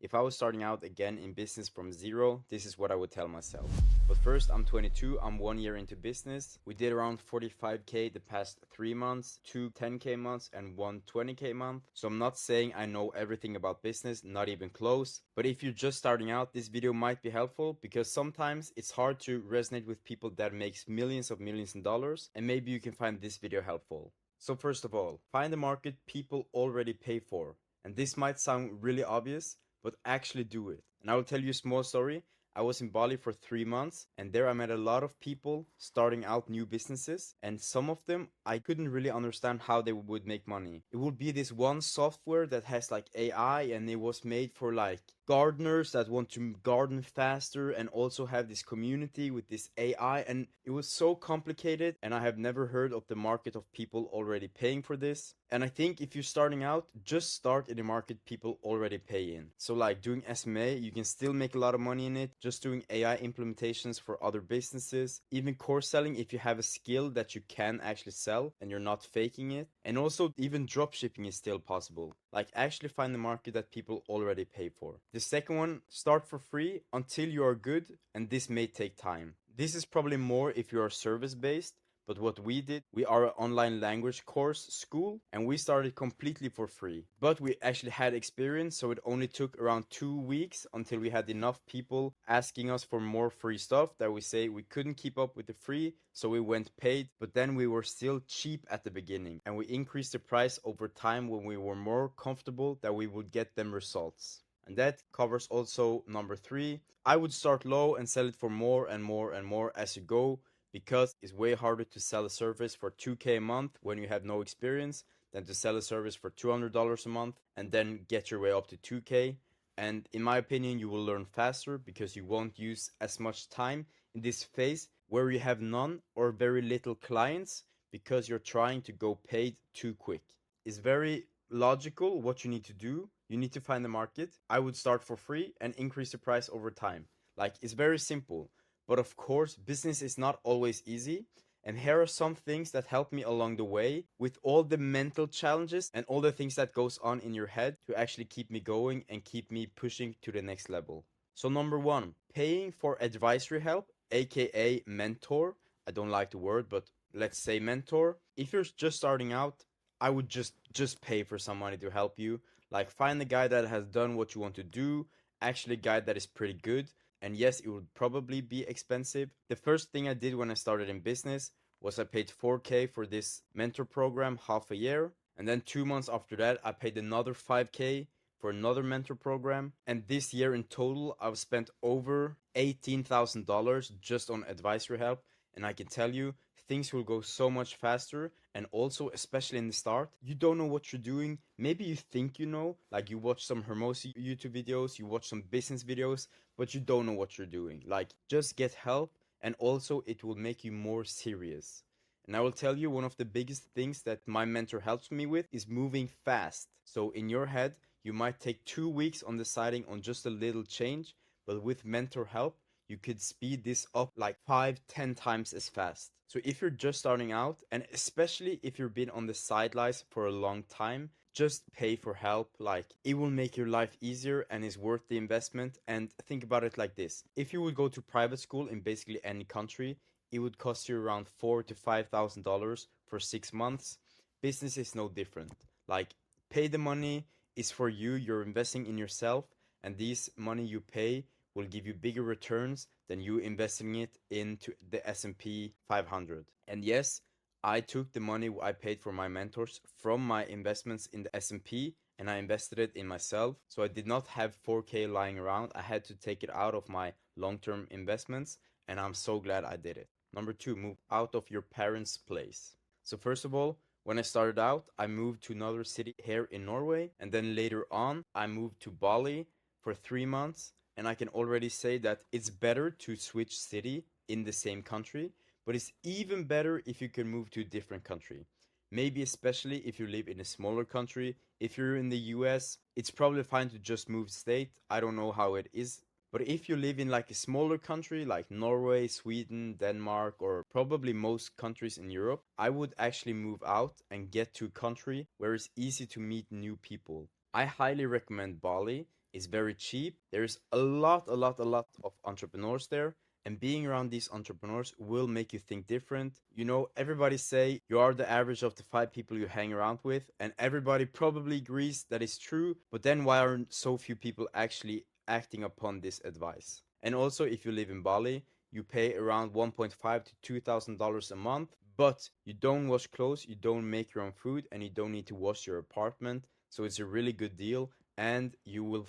If I was starting out again in business from zero, this is what I would tell myself. But first, I'm 22, I'm 1 year into business. We did around 45K the past 3 months, two 10K months, and one 20K month. So I'm not saying I know everything about business, not even close. But if you're just starting out, this video might be helpful because sometimes it's hard to resonate with people that makes millions of millions in dollars, and maybe you can find this video helpful. So first of all, find the market people already pay for. And this might sound really obvious, but actually do it. And I will tell you a small story. I was in Bali for 3 months, and there I met a lot of people starting out new businesses, and some of them I couldn't really understand how they would make money. It would be this one software that has like AI, and it was made for like gardeners that want to garden faster and also have this community with this AI, and it was so complicated, and I have never heard of the market of people already paying for this. And I think if you're starting out, just start in the market people already pay in. So like doing SMA, you can still make a lot of money in it. Just doing AI implementations for other businesses. Even course selling if you have a skill that you can actually sell and you're not faking it. And also even dropshipping is still possible. Like actually find the market that people already pay for. The second one, start for free until you are good, and this may take time. This is probably more if you are service based. But what we did, we are an online language course school, and we started completely for free. But we actually had experience, so it only took around 2 weeks until we had enough people asking us for more free stuff that we say we couldn't keep up with the free, so we went paid. But then we were still cheap at the beginning, and we increased the price over time when we were more comfortable that we would get them results. And that covers also number three. I would start low and sell it for more and more and more as you go, because it's way harder to sell a service for 2K a month when you have no experience than to sell a service for $200 a month and then get your way up to 2K. And in my opinion, you will learn faster because you won't use as much time in this phase where you have none or very little clients because you're trying to go paid too quick. It's very logical what you need to do. You need to find the market. I would start for free and increase the price over time. Like, it's very simple. But of course, business is not always easy. And here are some things that helped me along the way with all the mental challenges and all the things that goes on in your head to actually keep me going and keep me pushing to the next level. So number one, paying for advisory help, aka mentor. I don't like the word, but let's say mentor. If you're just starting out, I would just pay for somebody to help you. Like find a guy that has done what you want to do, actually a guy that is pretty good. And yes, it would probably be expensive. The first thing I did when I started in business was I paid 4K for this mentor program half a year. And then 2 months after that, I paid another 5K for another mentor program. And this year in total, I've spent over $18,000 just on advisory help. And I can tell you, things will go so much faster. And also, especially in the start, you don't know what you're doing. Maybe you think you know, like you watch some Hormozi YouTube videos, you watch some business videos, but you don't know what you're doing. Like, just get help, and also it will make you more serious. And I will tell you, one of the biggest things that my mentor helps me with is moving fast. So in your head, you might take 2 weeks on deciding on just a little change, but with mentor help, you could speed this up like 5, 10 times as fast. So if you're just starting out, and especially if you've been on the sidelines for a long time, just pay for help. Like, it will make your life easier and is worth the investment. And think about it like this: if you would go to private school in basically any country, it would cost you around $4,000 to $5,000 for 6 months. Business is no different. Like, pay the money is for you, you're investing in yourself, and this money you pay will give you bigger returns than you investing it into the S&P 500. And yes, I took the money I paid for my mentors from my investments in the S&P, and I invested it in myself. So I did not have 4K lying around. I had to take it out of my long-term investments, and I'm so glad I did it. Number two, move out of your parents' place. So first of all, when I started out, I moved to another city here in Norway, and then later on, I moved to Bali for 3 months. And I can already say that it's better to switch city in the same country, but it's even better if you can move to a different country. Maybe especially if you live in a smaller country. If you're in the US, it's probably fine to just move state. I don't know how it is. But if you live in like a smaller country like Norway, Sweden, Denmark, or probably most countries in Europe, I would actually move out and get to a country where it's easy to meet new people. I highly recommend Bali. It's very cheap. There's a lot of entrepreneurs there. And being around these entrepreneurs will make you think different. You know, everybody say you are the average of the 5 people you hang around with, and everybody probably agrees that is true. But then why aren't so few people actually acting upon this advice? And also, if you live in Bali, you pay around 1.5 to $2,000 a month, but you don't wash clothes, you don't make your own food, and you don't need to wash your apartment. So it's a really good deal, and you will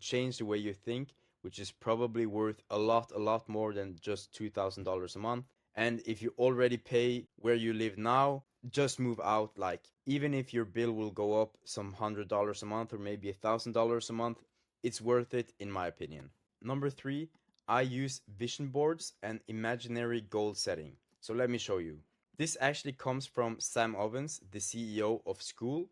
change the way you think, which is probably worth a lot more than just $2,000 a month. And if you already pay where you live now, just move out. Like, even if your bill will go up some $100 a month or maybe $1,000 a month, it's worth it, in my opinion. Number three, I use vision boards and imaginary goal setting. So let me show you. This actually comes from Sam Ovens, the CEO of Skool,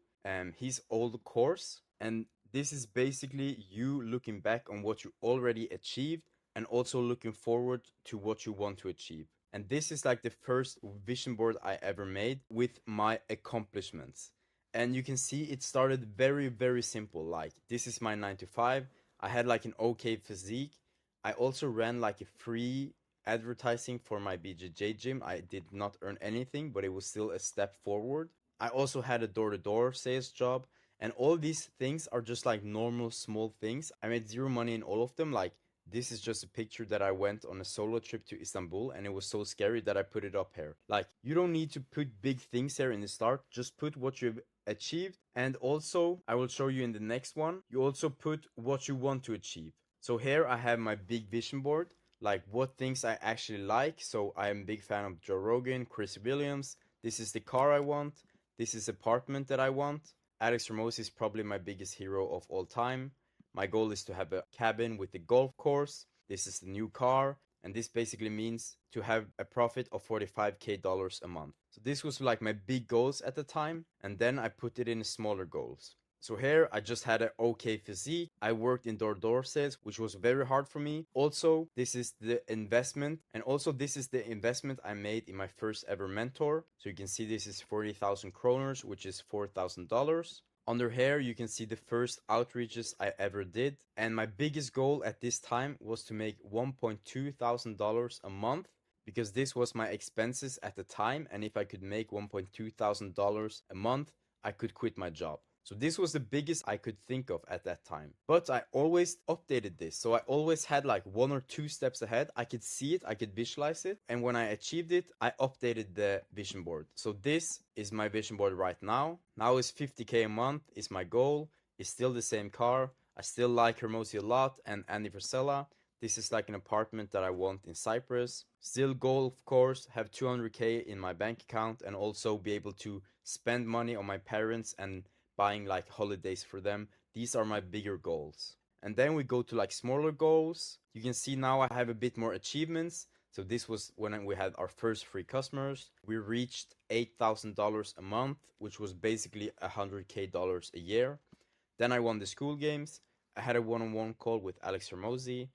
his old course. And this is basically you looking back on what you already achieved and also looking forward to what you want to achieve. And this is like the first vision board I ever made with my accomplishments. And you can see it started very, very simple. Like, this is my 9 to 5. I had like an okay physique. I also ran like a free advertising for my BJJ gym. I did not earn anything, but it was still a step forward. I also had a door to door sales job. And all these things are just like normal small things. I made zero money in all of them. Like, this is just a picture that I went on a solo trip to Istanbul, and it was so scary that I put it up here. Like, you don't need to put big things here in the start. Just put what you've achieved. And also, I will show you in the next one, you also put what you want to achieve. So here I have my big vision board, like what things I actually like. So I am a big fan of Joe Rogan, Chris Williams. This is the car I want. This is the apartment that I want. Alex Hormozi is probably my biggest hero of all time. My goal is to have a cabin with a golf course. This is the new car. And this basically means to have a profit of $45K a month. So this was like my big goals at the time. And then I put it in smaller goals. So here I just had an okay physique. I worked in door sales, which was very hard for me. Also, this is the investment. And also this is the investment I made in my first ever mentor. So you can see this is 40,000 kroners, which is $4,000. Under here, you can see the first outreaches I ever did. And my biggest goal at this time was to make $1,200 a month, because this was my expenses at the time. And if I could make $1,200 a month, I could quit my job. So this was the biggest I could think of at that time. But I always updated this. So I always had like 1 or 2 steps ahead. I could see it, I could visualize it. And when I achieved it, I updated the vision board. So this is my vision board right now. Now is 50K a month is my goal. It's still the same car. I still like Hormozi a lot and Andy Frisella. This is like an apartment that I want in Cyprus. Still goal, of course, have 200K in my bank account and also be able to spend money on my parents and buying like holidays for them. These are my bigger goals. And then we go to like smaller goals. You can see now I have a bit more achievements. So this was when we had our first free customers. We reached $8,000 a month, which was basically $100K a year. Then I won the Skool Games. I had a one-on-one call with Alex Hormozi.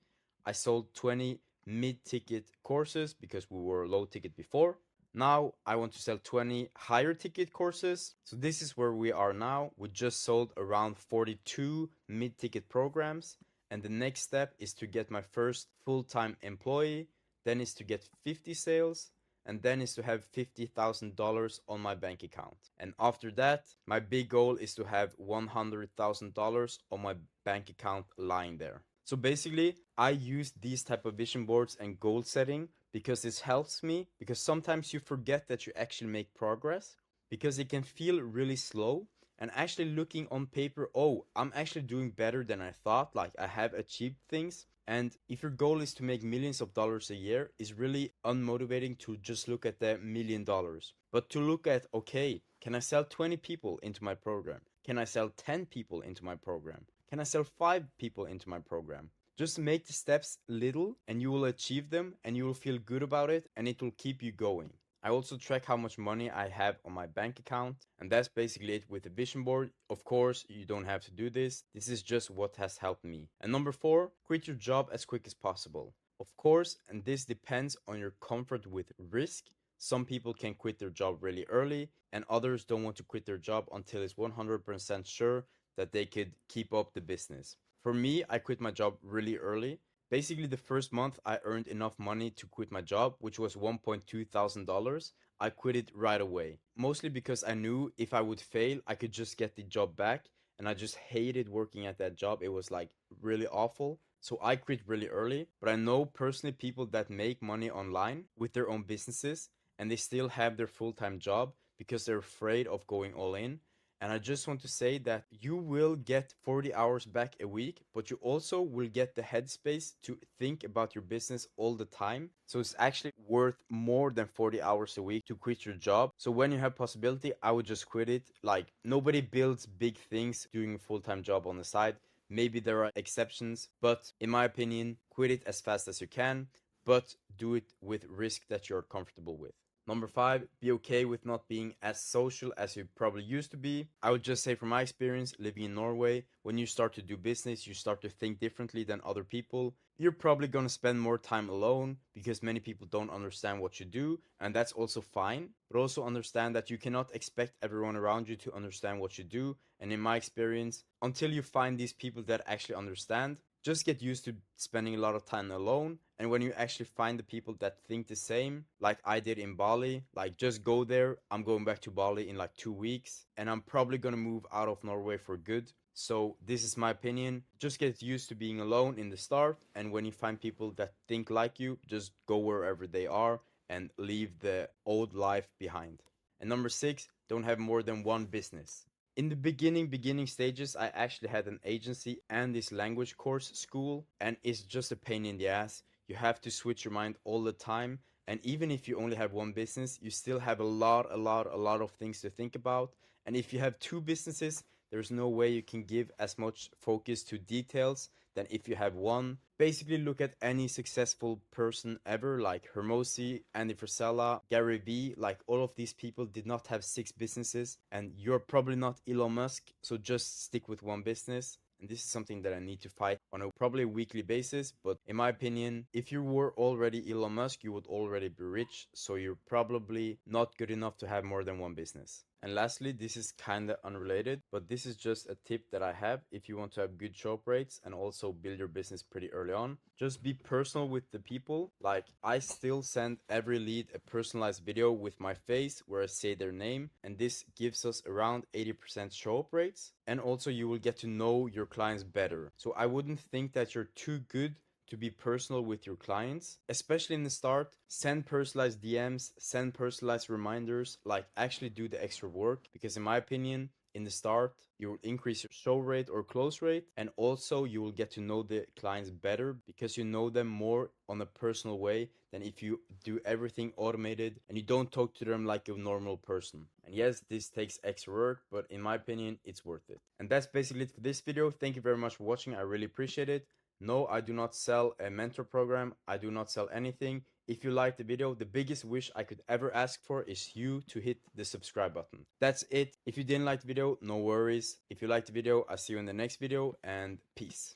I sold 20 mid-ticket courses because we were low ticket before. Now I want to sell 20 higher ticket courses. So this is where we are now. We just sold around 42 mid-ticket programs. And the next step is to get my first full-time employee. Then is to get 50 sales. And then is to have $50,000 on my bank account. And after that, my big goal is to have $100,000 on my bank account lying there. So basically, I use these type of vision boards and goal setting because this helps me, because sometimes you forget that you actually make progress, because it can feel really slow. And actually looking on paper, oh, I'm actually doing better than I thought, like I have achieved things. And if your goal is to make millions of dollars a year, it's really unmotivating to just look at the $1,000,000. But to look at, okay, can I sell 20 people into my program? Can I sell 10 people into my program? Can I sell 5 people into my program? Just make the steps little and you will achieve them and you will feel good about it and it will keep you going. I also track how much money I have on my bank account, and that's basically it with the vision board. Of course, you don't have to do this. This is just what has helped me. And number 4, quit your job as quick as possible. Of course, and this depends on your comfort with risk. Some people can quit their job really early, and others don't want to quit their job until it's 100% sure that they could keep up the business. For me, I quit my job really early. Basically, the first month I earned enough money to quit my job, which was $1,200. I quit it right away. Mostly because I knew if I would fail, I could just get the job back. And I just hated working at that job. It was like really awful. So I quit really early. But I know personally people that make money online with their own businesses and they still have their full time job because they're afraid of going all in. And I just want to say that you will get 40 hours back a week, but you also will get the headspace to think about your business all the time. So it's actually worth more than 40 hours a week to quit your job. So when you have possibility, I would just quit it. Like nobody builds big things doing a full-time job on the side. Maybe there are exceptions, but in my opinion, quit it as fast as you can, but do it with risk that you're comfortable with. Number five, be okay with not being as social as you probably used to be. I would just say from my experience living in Norway, when you start to do business, you start to think differently than other people. You're probably going to spend more time alone because many people don't understand what you do, and that's also fine. But also understand that you cannot expect everyone around you to understand what you do. And in my experience, until you find these people that actually understand, just get used to spending a lot of time alone. And when you actually find the people that think the same, like I did in Bali, like just go there. I'm going back to Bali in like 2 weeks and I'm probably gonna move out of Norway for good. So this is my opinion. Just get used to being alone in the start, and when you find people that think like you, just go wherever they are and leave the old life behind. And number six, don't have more than one business. In the beginning stages, I actually had an agency and this language course school, and it's just a pain in the ass. You have to switch your mind all the time, and even if you only have one business, you still have a lot of things to think about. And if you have two businesses, there's no way you can give as much focus to details than if you have one. Basically, look at any successful person ever, like Hormozi, Andy Frisella, Gary Vee. Like all of these people did not have six businesses, and you're probably not Elon Musk, so just stick with one business. And this is something that I need to fight on a probably weekly basis. But in my opinion, if you were already Elon Musk, you would already be rich. So you're probably not good enough to have more than one business. And lastly, this is kind of unrelated, but this is just a tip that I have if you want to have good show up rates and also build your business pretty early on. Just be personal with the people. Like I still send every lead a personalized video with my face where I say their name, and this gives us around 80% show up rates. And also you will get to know your clients better. So I wouldn't think that you're too good to be personal with your clients, especially in the start. Send personalized DMs, send personalized reminders, like actually do the extra work, because in my opinion, in the start, you will increase your show rate or close rate, and also you will get to know the clients better because you know them more on a personal way than if you do everything automated and you don't talk to them like a normal person. And yes, this takes extra work, but in my opinion, it's worth it. And that's basically it for this video. Thank you very much for watching. I really appreciate it. No, I do not sell a mentor program. I do not sell anything. If you liked the video, the biggest wish I could ever ask for is you to hit the subscribe button. That's it. If you didn't like the video, no worries. If you liked the video, I'll see you in the next video, and peace.